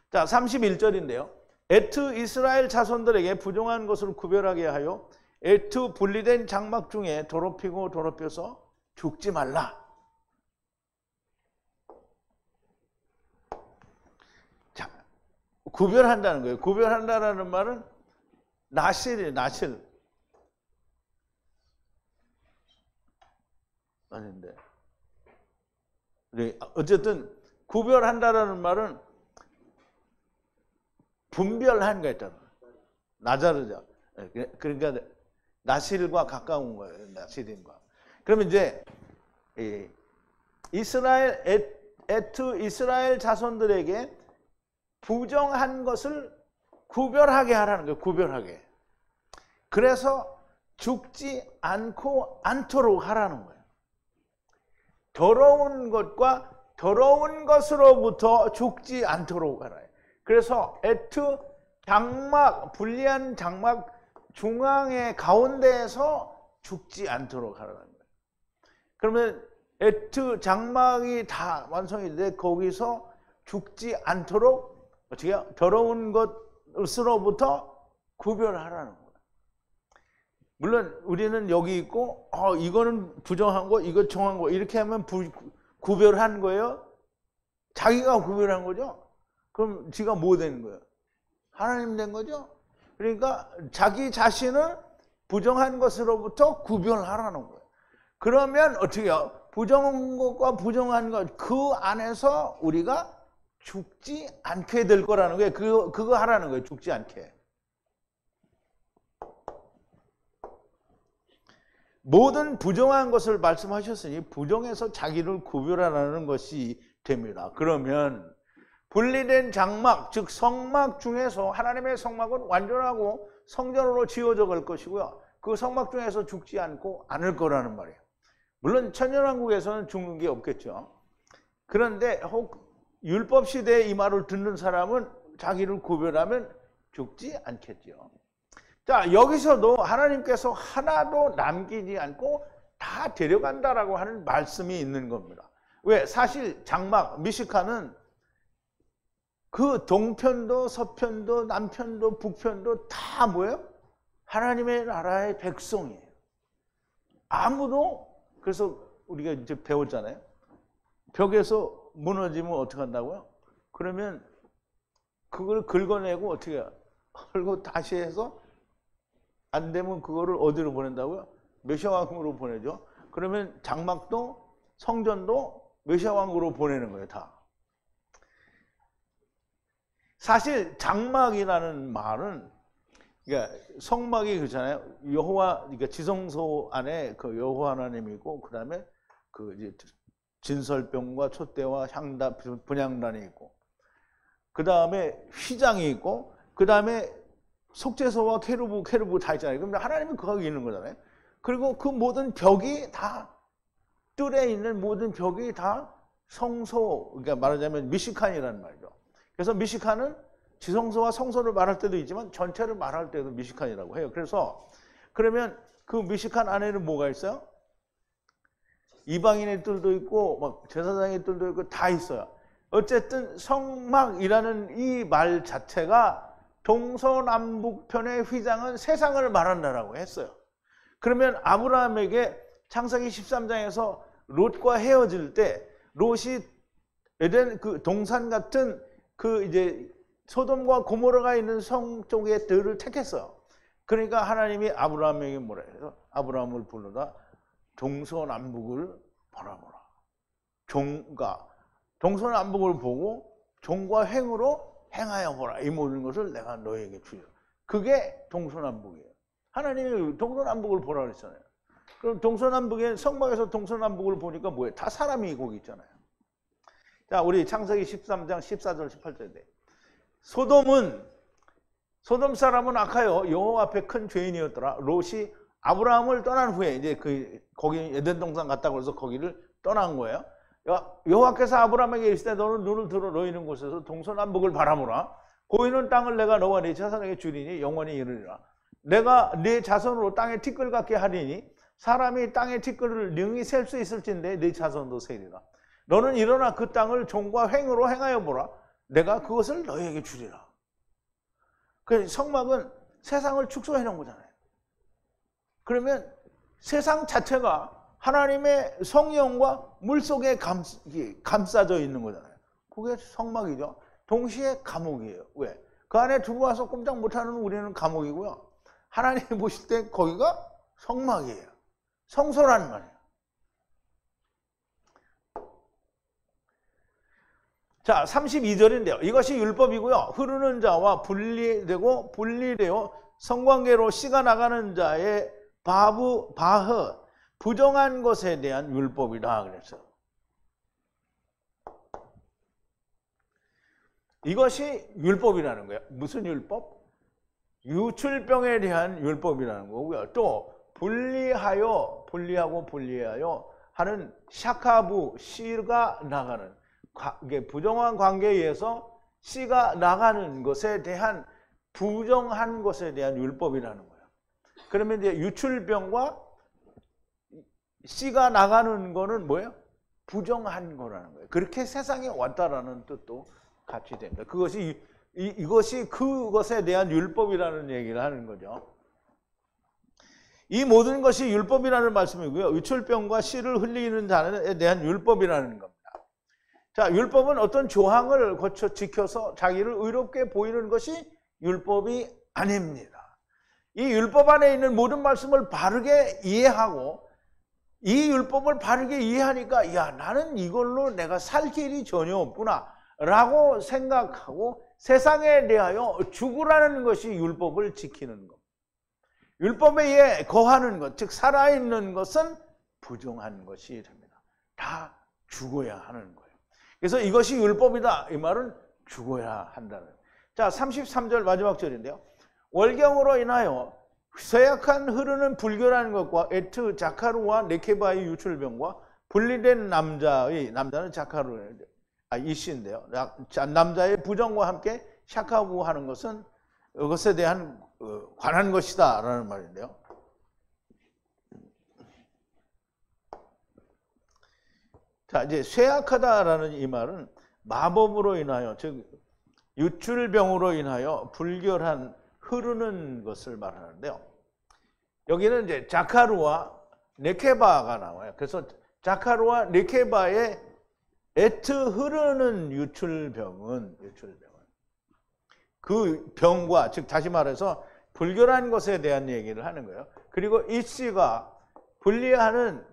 자, 31절인데요. 애트 이스라엘 자손들에게 부정한 것을 구별하게 하여 애트 분리된 장막 중에 더럽히고 더럽혀서 죽지 말라. 자, 구별한다는 거예요. 구별한다라는 말은 나실이에요. 나실. 아닌데. 어쨌든 구별한다라는 말은 분별한 거 있잖아. 나자르자. 그러니까 나실과 가까운 거예요. 나실인과. 그러면 이제 애트 이스라엘 자손들에게 부정한 것을 구별하게 하라는 거예요. 구별하게. 그래서 죽지 않도록 하라는 거예요. 더러운 것과 더러운 것으로부터 죽지 않도록 하라. 그래서 애트 장막, 불리한 장막 중앙의 가운데에서 죽지 않도록 하라는 거예요. 그러면 애트 장막이 다 완성이 돼 거기서 죽지 않도록 어떻게 해요? 더러운 것으로부터 구별하라는 거예요. 물론 우리는 여기 있고 이거는 부정한 거, 이거 정한 거 이렇게 하면 구별한 거예요. 자기가 구별한 거죠. 그럼 지가 뭐 되는 거예요? 하나님 된 거죠. 그러니까 자기 자신을 부정한 것으로부터 구별하라는 거예요. 그러면 어떻게 해요? 부정한 것과 부정한 것 그 안에서 우리가 죽지 않게 될 거라는 거예요. 그거 하라는 거예요. 죽지 않게. 모든 부정한 것을 말씀하셨으니 부정에서 자기를 구별하라는 것이 됩니다. 그러면 분리된 장막, 즉 성막 중에서 하나님의 성막은 완전하고 성전으로 지어져 갈 것이고요. 그 성막 중에서 죽지 않을 거라는 말이에요. 물론 천년왕국에서는 죽는 게 없겠죠. 그런데 혹 율법 시대에 이 말을 듣는 사람은 자기를 구별하면 죽지 않겠죠. 자, 여기서도 하나님께서 하나도 남기지 않고 다 데려간다라고 하는 말씀이 있는 겁니다. 왜? 사실 장막, 미시카는 그 동편도 서편도 남편도 북편도 다 뭐예요? 하나님의 나라의 백성이에요. 아무도, 그래서 우리가 이제 배웠잖아요. 벽에서 무너지면 어떻게 한다고요? 그러면 그걸 긁어내고 어떻게 해요? 긁고 다시 해서 안 되면 그거를 어디로 보낸다고요? 메시아 왕국으로 보내죠. 그러면 장막도 성전도 메시아 왕국으로 보내는 거예요, 다. 사실 장막이라는 말은 그러니까 성막이 그렇잖아요. 여호와, 그러니까 지성소 안에 그 여호와 하나님이고 그다음에 그 이제 진설병과 촛대와 향단, 분향단이 있고 그다음에 휘장이 있고 그다음에 속죄소와 케루브 다 있잖아요. 그럼 하나님은 거기 있는 거잖아요. 그리고 그 모든 벽이 다 뜰에 있는 모든 벽이 다 성소, 그러니까 말하자면 미시칸이라는 말이죠. 그래서 미시칸은 지성소와 성소를 말할 때도 있지만 전체를 말할 때도 미시칸이라고 해요. 그래서 그러면 그 미시칸 안에는 뭐가 있어요? 이방인의 뜰도 있고 막 제사장의 뜰도 있고 다 있어요. 어쨌든 성막이라는 이 말 자체가 동서남북편의 휘장은 세상을 말한다라고 했어요. 그러면 아브라함에게 창세기 13장에서 롯과 헤어질 때 롯이 에덴 그 동산 같은 그 이제 소돔과 고모라가 있는 성 쪽의 뜰을 택했어요. 그러니까 하나님이 아브라함에게 뭐라 해서 아브라함을 불러다 동서남북을 바라보라. 종가 동서남북을 보고 종과 행으로 행하여 보라. 이 모든 것을 내가 너에게 주리라. 그게 동서남북이에요. 하나님이 동서남북을 보라 그랬잖아요. 그럼 동서남북에 성막에서 동서남북을 보니까 뭐예요? 다 사람이 거기 있잖아요. 자, 우리 창세기 13장 14절 18절인데 소돔 사람은 악하여 여호와 앞에 큰 죄인이었더라. 롯이 아브라함을 떠난 후에 이제 거기 에덴 동산 갔다고 해서 거기를 떠난 거예요. 여호와께서 아브라함에게 이르시되 너는 눈을 들어 너 있는 곳에서 동서남북을 바라보라. 보이는 땅을 내가 너와 네 자손에게 주리니 영원히 이르리라. 내가 네 자손으로 땅에 티끌 같게 하리니 사람이 땅의 티끌을 능히 셀 수 있을진데 네 자손도 세리라. 너는 일어나 그 땅을 종과 횡으로 행하여 보라. 내가 그것을 너희에게 주리라. 그 성막은 세상을 축소해 놓은 거잖아요. 그러면 세상 자체가 하나님의 성령과 물속에 감싸져 있는 거잖아요. 그게 성막이죠. 동시에 감옥이에요. 왜? 그 안에 들어와서 꼼짝 못하는 우리는 감옥이고요. 하나님이 보실 때 거기가 성막이에요. 성소라는 말이에요. 자, 32절인데요. 이것이 율법이고요. 흐르는 자와 분리되어 성관계로 씨가 나가는 자의 바흐, 부정한 것에 대한 율법이다 그랬어요. 이것이 율법이라는 거예요. 무슨 율법? 유출병에 대한 율법이라는 거고요. 또 분리하여 하는 샤카부, 씨가 나가는 부정한 관계에 의해서 씨가 나가는 것에 대한 부정한 것에 대한 율법이라는 거예요. 그러면 이제 유출병과 씨가 나가는 거는 뭐예요? 부정한 거라는 거예요. 그렇게 세상에 왔다라는 뜻도 같이 됩니다. 이것이 그것에 대한 율법이라는 얘기를 하는 거죠. 이 모든 것이 율법이라는 말씀이고요. 유출병과 씨를 흘리는 자에 대한 율법이라는 겁니다. 자, 율법은 어떤 조항을 거쳐 지켜서 자기를 의롭게 보이는 것이 율법이 아닙니다. 이 율법 안에 있는 모든 말씀을 바르게 이해하고 이 율법을 바르게 이해하니까 야, 나는 이걸로 내가 살 길이 전혀 없구나 라고 생각하고 세상에 대하여 죽으라는 것이 율법을 지키는 것. 율법에 의해 거하는 것, 즉 살아있는 것은 부정한 것이 됩니다. 다 죽어야 하는 거예요. 그래서 이것이 율법이다. 이 말은 죽어야 한다는. 자, 33절 마지막 절인데요. 월경으로 인하여 쇠약한 흐르는 불결한 것과 에트, 자카루와 네케바의 유출병과 분리된 남자는 자카루, 이씨인데요. 남자의 부정과 함께 샤카부 하는 것은 이것에 대한 관한 것이다 라는 말인데요. 자, 이제 쇠약하다라는 이 말은 마법으로 인하여, 즉 유출병으로 인하여 불결한 흐르는 것을 말하는데요. 여기는 이제 자카루와 네케바가 나와요. 그래서 자카루와 네케바의 에트 흐르는 유출병은 그 병과, 즉 다시 말해서 불결한 것에 대한 얘기를 하는 거예요. 그리고 이 씨가 분리하는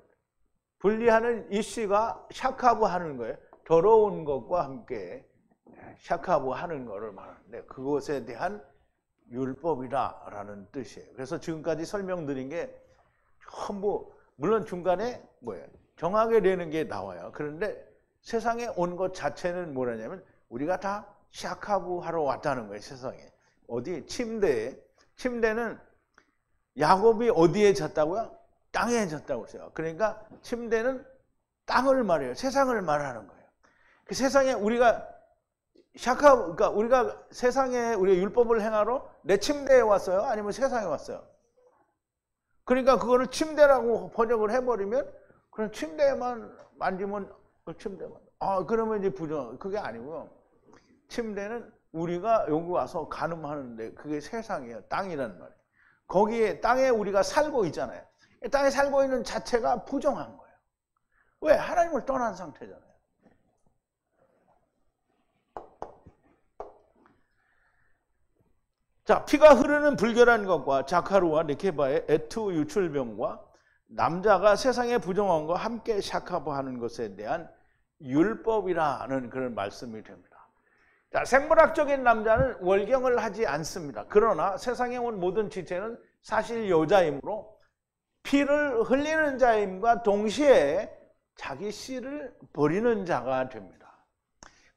이 씨가 샤카부 하는 거예요. 더러운 것과 함께 샤카부 하는 거를 말하는데 그것에 대한 율법이다라는 뜻이에요. 그래서 지금까지 설명드린 게 전부 물론 중간에 정하게 되는 게 나와요. 그런데 세상에 온 것 자체는 뭐라냐면 우리가 다 샤카부 하러 왔다는 거예요. 세상에 어디 침대에 침대는 야곱이 어디에 졌다고요? 땅에 졌다고 했어요. 그러니까 침대는 땅을 말해요. 세상을 말하는 거예요. 그 세상에 우리가 그러니까 우리가 세상에 우리가 율법을 행하러 내 침대에 왔어요? 아니면 세상에 왔어요? 그러니까 그거를 침대라고 번역을 해버리면 그럼 침대만 만지면 침대만 그러면 이제 부정 그게 아니고요. 침대는 우리가 여기 와서 가늠하는데 그게 세상이에요. 땅이라는 말이에요. 거기에 땅에 우리가 살고 있잖아요. 땅에 살고 있는 자체가 부정한 거예요. 왜? 하나님을 떠난 상태잖아요. 자, 피가 흐르는 불결한 것과 자카루와 느케바의 애투 유출병과 남자가 세상의 부정함과 함께 샤카브하는 것에 대한 율법이라는 그런 말씀이 됩니다. 자, 생물학적인 남자는 월경을 하지 않습니다. 그러나 세상에 온 모든 지체는 사실 여자이므로 피를 흘리는 자임과 동시에 자기 씨를 버리는 자가 됩니다.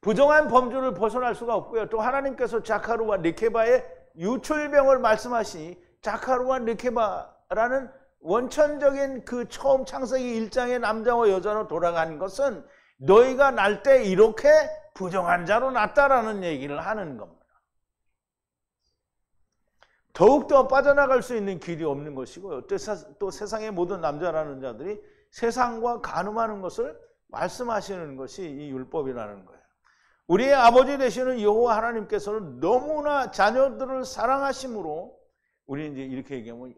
부정한 범주를 벗어날 수가 없고요. 또 하나님께서 자카루와 느케바의 유출병을 말씀하시니 자카루와 느케바라는 원천적인 그 처음 창세기 1장의 남자와 여자로 돌아간 것은 너희가 날 때 이렇게 부정한 자로 났다라는 얘기를 하는 겁니다. 더욱더 빠져나갈 수 있는 길이 없는 것이고요. 또 세상의 모든 남자라는 자들이 세상과 간음하는 것을 말씀하시는 것이 이 율법이라는 거예요. 우리의 아버지 되시는 여호와 하나님께서는 너무나 자녀들을 사랑하심으로 우리 이제 이렇게 얘기하면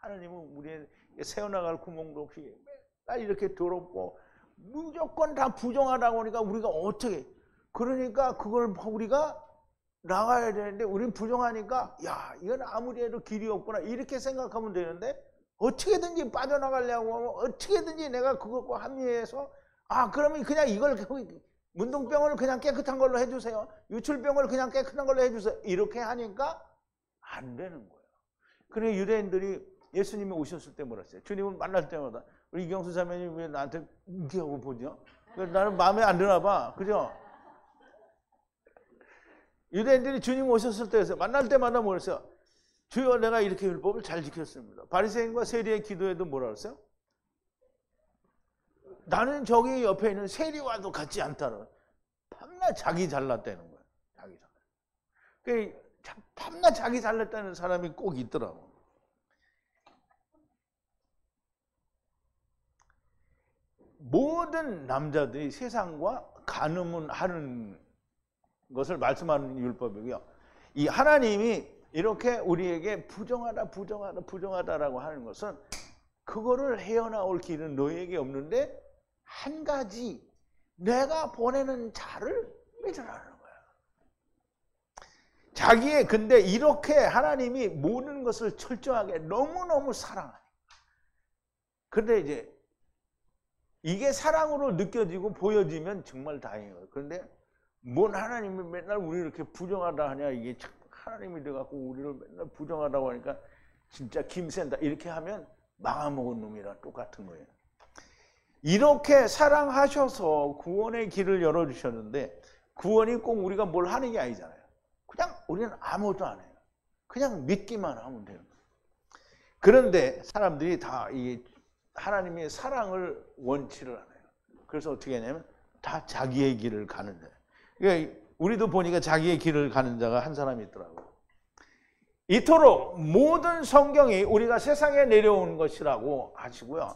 하나님은 우리의 새어나갈 구멍도 없이 맨날 이렇게 더럽고 무조건 다 부정하다고 하니까 우리가 어떻게 그러니까 그걸 우리가 나가야 되는데 우리는 부정하니까 야 이건 아무리 해도 길이 없구나 이렇게 생각하면 되는데 어떻게든지 빠져나가려고 하면 어떻게든지 내가 그것과 합리해서 그러면 그냥 이걸 문둥병을 그냥 깨끗한 걸로 해주세요. 유출병을 그냥 깨끗한 걸로 해주세요. 이렇게 하니까 안 되는 거예요. 그래 유대인들이 예수님이 오셨을 때 뭐라 했어요? 주님을 만날 때마다 우리 이경수 자매님 왜 나한테 이렇게 보죠? 나는 마음에 안 드나 봐. 그죠? 유대인들이 주님 오셨을 때 만날 때마다 뭐라 했어요? 주여 내가 이렇게 율법을 잘 지켰습니다. 바리새인과 세리의 기도에도 뭐라 그랬어요? 나는 저기 옆에 있는 세리와도 같지 않다는 밤낮 자기 잘났다는 거예요. 자기 잘났다. 밤낮 자기 잘났다는 사람이 꼭 있더라고. 모든 남자들이 세상과 간음은 하는 것을 말씀하는 율법이고요. 이 하나님이 이렇게 우리에게 부정하다라고 하는 것은 그거를 헤어나올 길은 너희에게 없는데 한 가지 내가 보내는 자를 믿으라는 거야. 자기의 근데 이렇게 하나님이 모든 것을 철저하게 너무너무 사랑하니까. 근데 이제 이게 사랑으로 느껴지고 보여지면 정말 다행이에요. 그런데 뭔 하나님이 맨날 우리 이렇게 부정하다 하냐 이게 참 하나님이 돼갖고 우리를 맨날 부정하다고 하니까 진짜 김센다 이렇게 하면 망아먹은 놈이랑 똑같은 거예요. 이렇게 사랑하셔서 구원의 길을 열어주셨는데 구원이 꼭 우리가 뭘 하는 게 아니잖아요. 그냥 우리는 아무것도 안 해요. 그냥 믿기만 하면 돼요. 그런데 사람들이 다 이 하나님의 사랑을 원치를 안 해요. 그래서 어떻게 하냐면 다 자기의 길을 가는 거예요. 그러니까 우리도 보니까 자기의 길을 가는 자가 한 사람이 있더라고요. 이토록 모든 성경이 우리가 세상에 내려온 것이라고 하시고요.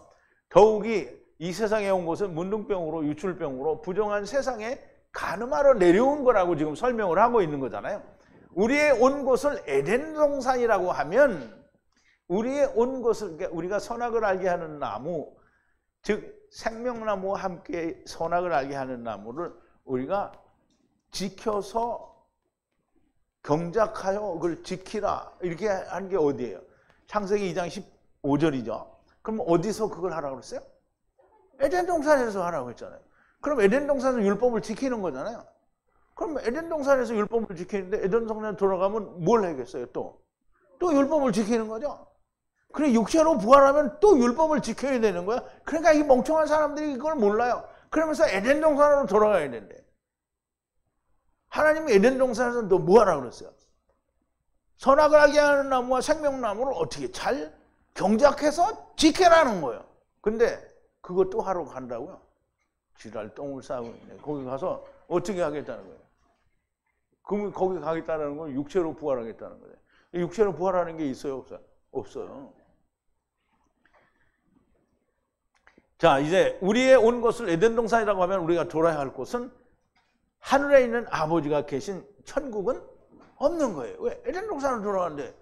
더욱이 이 세상에 온 것은 문둥병으로 유출병으로 부정한 세상에 간음하러 내려온 거라고 지금 설명을 하고 있는 거잖아요. 우리의 온 곳을 에덴 동산이라고 하면 우리의 온 곳을 우리가 선악을 알게 하는 나무 즉 생명나무와 함께 선악을 알게 하는 나무를 우리가 지켜서 경작하여 그걸 지키라 이렇게 하는 게 어디예요? 창세기 2장 15절이죠. 그럼 어디서 그걸 하라고 그랬어요? 에덴 동산에서 하라고 했잖아요. 그럼 에덴 동산에서 율법을 지키는 거잖아요. 그럼 에덴 동산에서 율법을 지키는데 에덴 동산에 돌아가면 뭘 하겠어요? 또 율법을 지키는 거죠. 그래 육체로 부활하면 또 율법을 지켜야 되는 거야. 그러니까 이 멍청한 사람들이 이걸 몰라요. 그러면서 에덴 동산으로 돌아가야 된대. 하나님이 에덴 동산에서 너 뭐 하라고 그랬어요? 선악을 알게 하는 나무와 생명나무를 어떻게 잘 경작해서 지켜라는 거예요. 근데 그것도 하러 간다고요? 지랄 똥을 싸고 있네. 거기 가서 어떻게 하겠다는 거예요? 그러면 거기 가겠다는 건 육체로 부활하겠다는 거예요. 육체로 부활하는 게 있어요? 없어요? 없어요. 자, 이제 우리의 온 것을 에덴 동산이라고 하면 우리가 돌아야 할 곳은 하늘에 있는 아버지가 계신 천국은 없는 거예요. 왜? 에덴 동산으로 돌아가는데.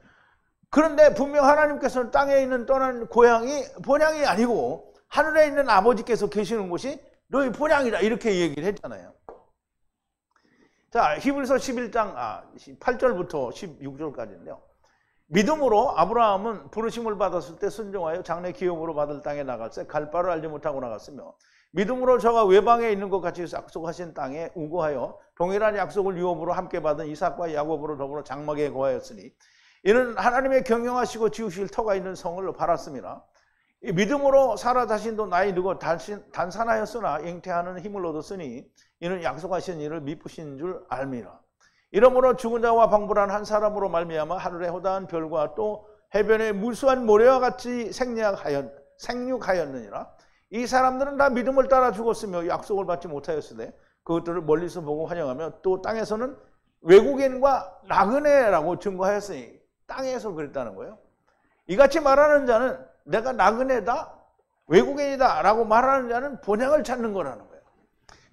그런데 분명 하나님께서는 땅에 있는 떠난 고향이 본향이 아니고 하늘에 있는 아버지께서 계시는 곳이 너희 본향이다. 이렇게 얘기를 했잖아요. 자, 히브리서 11장 8절부터 16절까지인데요. 믿음으로 아브라함은 부르심을 받았을 때 순종하여 장래 기업으로 받을 땅에 나갈새 갈 바를 알지 못하고 나갔으며 믿음으로 저가 외방에 있는 것 같이 약속하신 땅에 우거하여 동일한 약속을 유업으로 함께 받은 이삭과 야곱으로 더불어 장막에 거하였으니 이는 하나님의 경영하시고 지으실 터가 있는 성을 바랐습니다. 이 믿음으로 사라 자신도 나이 늙어 단산하였으나 잉태하는 힘을 얻었으니 이는 약속하신 일을 미쁘신 줄 알미라. 이러므로 죽은 자와 방불한 한 사람으로 말미암아 하늘의 허다한 별과 또 해변의 무수한 모래와 같이 생육하였느니라. 이 사람들은 다 믿음을 따라 죽었으며 약속을 받지 못하였으되 그것들을 멀리서 보고 환영하며 또 땅에서는 외국인과 나그네라고 증거하였으니 땅에서 그랬다는 거예요. 이같이 말하는 자는 내가 나그네다, 외국인이다 라고 말하는 자는 본향을 찾는 거라는 거예요.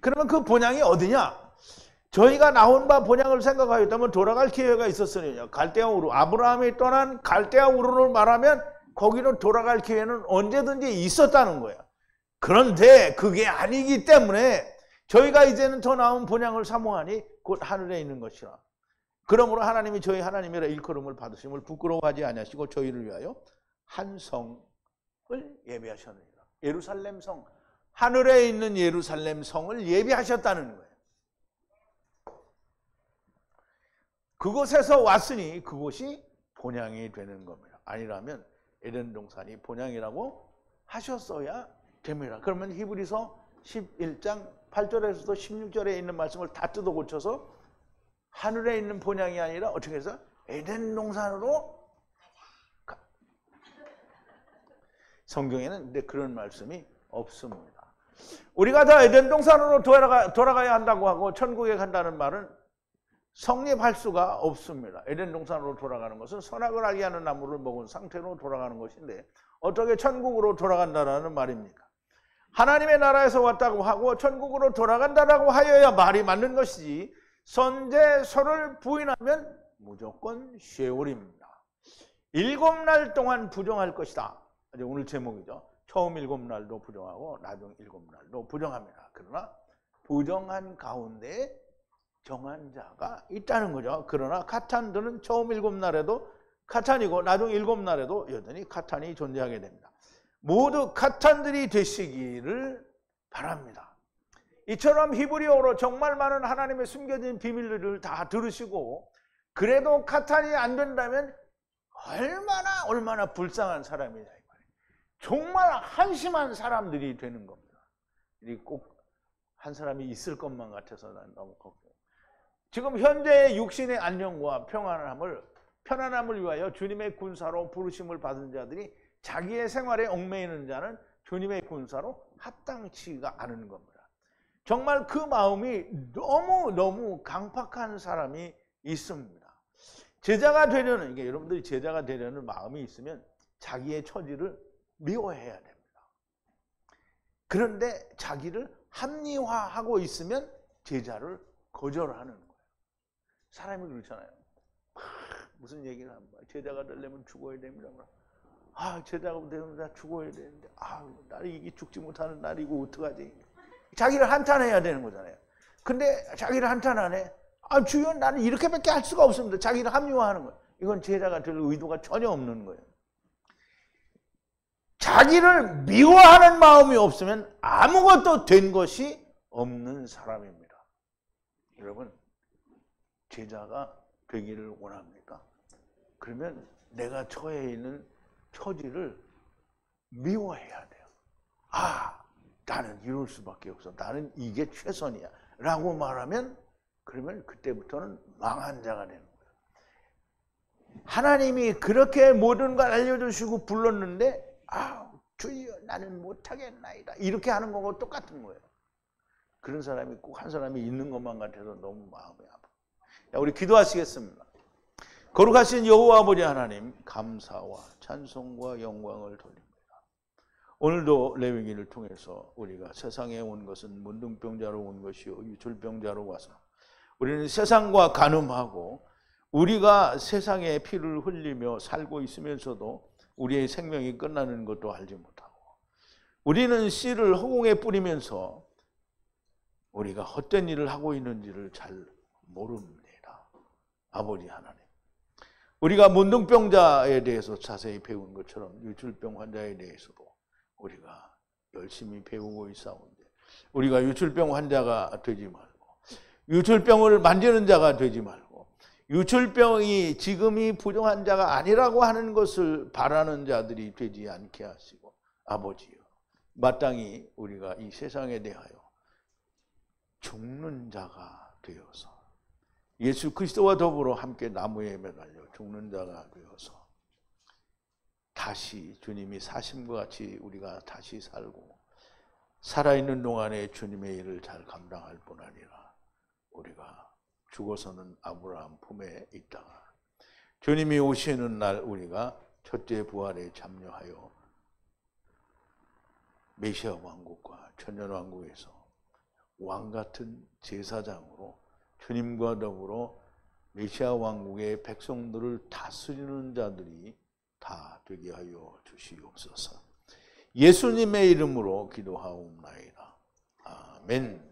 그러면 그 본향이 어디냐? 저희가 나온 바 본향을 생각하였다면 돌아갈 기회가 있었으니 갈대아 우르, 아브라함이 떠난 갈대아 우르를 말하면 거기로 돌아갈 기회는 언제든지 있었다는 거예요. 그런데 그게 아니기 때문에 저희가 이제는 더 나은 본향을 사모하니 곧 하늘에 있는 것이라. 그러므로 하나님이 저희 하나님이라 일컬음을 받으심을 부끄러워하지 아니하시고 저희를 위하여 한 성을 예비하셨느니라. 예루살렘 성, 하늘에 있는 예루살렘 성을 예비하셨다는 거예요. 그곳에서 왔으니 그곳이 본향이 되는 겁니다. 아니라면 에덴 동산이 본향이라고 하셨어야 됩니다. 그러면 히브리서 11장 8절에서도 16절에 있는 말씀을 다 뜯어 고쳐서 하늘에 있는 본향이 아니라 어떻게 해서 에덴 동산으로 성경에는 근데 그런 말씀이 없습니다. 우리가 다 에덴 동산으로 돌아가야 한다고 하고 천국에 간다는 말은 성립할 수가 없습니다. 에덴 동산으로 돌아가는 것은 선악을 알게 하는 나무를 먹은 상태로 돌아가는 것인데 어떻게 천국으로 돌아간다는 말입니까? 하나님의 나라에서 왔다고 하고 천국으로 돌아간다라고 하여야 말이 맞는 것이지 선제설을 부인하면 무조건 쉐올입니다. 7날 동안 부정할 것이다. 오늘 제목이죠. 처음 7날도 부정하고 나중 7날도 부정합니다. 그러나 부정한 가운데 정한 자가 있다는 거죠. 그러나 카탄들은 처음 7날에도 카탄이고 나중 7날에도 여전히 카탄이 존재하게 됩니다. 모두 카탄들이 되시기를 바랍니다. 이처럼 히브리어로 정말 많은 하나님의 숨겨진 비밀들을 다 들으시고 그래도 카탄이 안 된다면 얼마나 불쌍한 사람이냐 이 말이에요. 정말 한심한 사람들이 되는 겁니다. 꼭 한 사람이 있을 것만 같아서 난 너무 걱정. 지금 현재의 육신의 안녕과 편안함을 위하여 주님의 군사로 부르심을 받은 자들이 자기의 생활에 얽매이는 자는 주님의 군사로 합당치가 않은 겁니다. 정말 그 마음이 너무 강팍한 사람이 있습니다. 제자가 되려는, 이게 여러분들이 제자가 되려는 마음이 있으면 자기의 처지를 미워해야 됩니다. 그런데 자기를 합리화하고 있으면 제자를 거절하는 거예요. 사람이 그렇잖아요. 무슨 얘기를 하면 제자가 되려면 죽어야 됩니다. 제자가 되면 나 죽어야 되는데 나를 이게 죽지 못하는 날이고 어떡하지? 자기를 한탄해야 되는 거잖아요. 근데 자기를 한탄 안 해. 주여 나는 이렇게밖에 할 수가 없습니다. 자기를 합리화하는 거예요. 이건 제자가 될 의도가 전혀 없는 거예요. 자기를 미워하는 마음이 없으면 아무것도 된 것이 없는 사람입니다. 여러분, 제자가 되기를 원합니까? 그러면 내가 처해 있는 처지를 미워해야 돼요. 나는 이럴 수밖에 없어. 나는 이게 최선이야. 라고 말하면 그러면 그때부터는 망한 자가 되는 거예요. 하나님이 그렇게 모든 걸 알려주시고 불렀는데 주여 나는 못하겠나이다 이렇게 하는 거하고 똑같은 거예요. 그런 사람이 꼭 한 사람이 있는 것만 같아서 너무 마음이 아파. 우리 기도하시겠습니다. 거룩하신 여호와 아버지 하나님, 감사와 찬송과 영광을 돌립니다. 오늘도 레위기를 통해서 우리가 세상에 온 것은 문둥병자로 온 것이요 유출병자로 와서 우리는 세상과 간음하고 우리가 세상에 피를 흘리며 살고 있으면서도 우리의 생명이 끝나는 것도 알지 못하고 우리는 씨를 허공에 뿌리면서 우리가 헛된 일을 하고 있는지를 잘 모릅니다. 아버지 하나님, 우리가 문둥병자에 대해서 자세히 배운 것처럼 유출병 환자에 대해서도 우리가 열심히 배우고 있사온데 우리가 유출병 환자가 되지 말고 유출병을 만지는 자가 되지 말고 유출병이 지금이 부정한 자가 아니라고 하는 것을 바라는 자들이 되지 않게 하시고 아버지요, 마땅히 우리가 이 세상에 대하여 죽는 자가 되어서 예수 그리스도와 더불어 함께 나무에 매달려 죽는 자가 되어서 다시 주님이 사심과 같이 우리가 다시 살고 살아있는 동안에 주님의 일을 잘 감당할 뿐 아니라 우리가 죽어서는 아브라함 품에 있다가 주님이 오시는 날 우리가 첫째 부활에 참여하여 메시아 왕국과 천년왕국에서 왕같은 제사장으로 주님과 더불어 메시아 왕국의 백성들을 다스리는 자들이 다 되게 하여 주시옵소서. 예수님의 이름으로 기도하옵나이다. 아멘.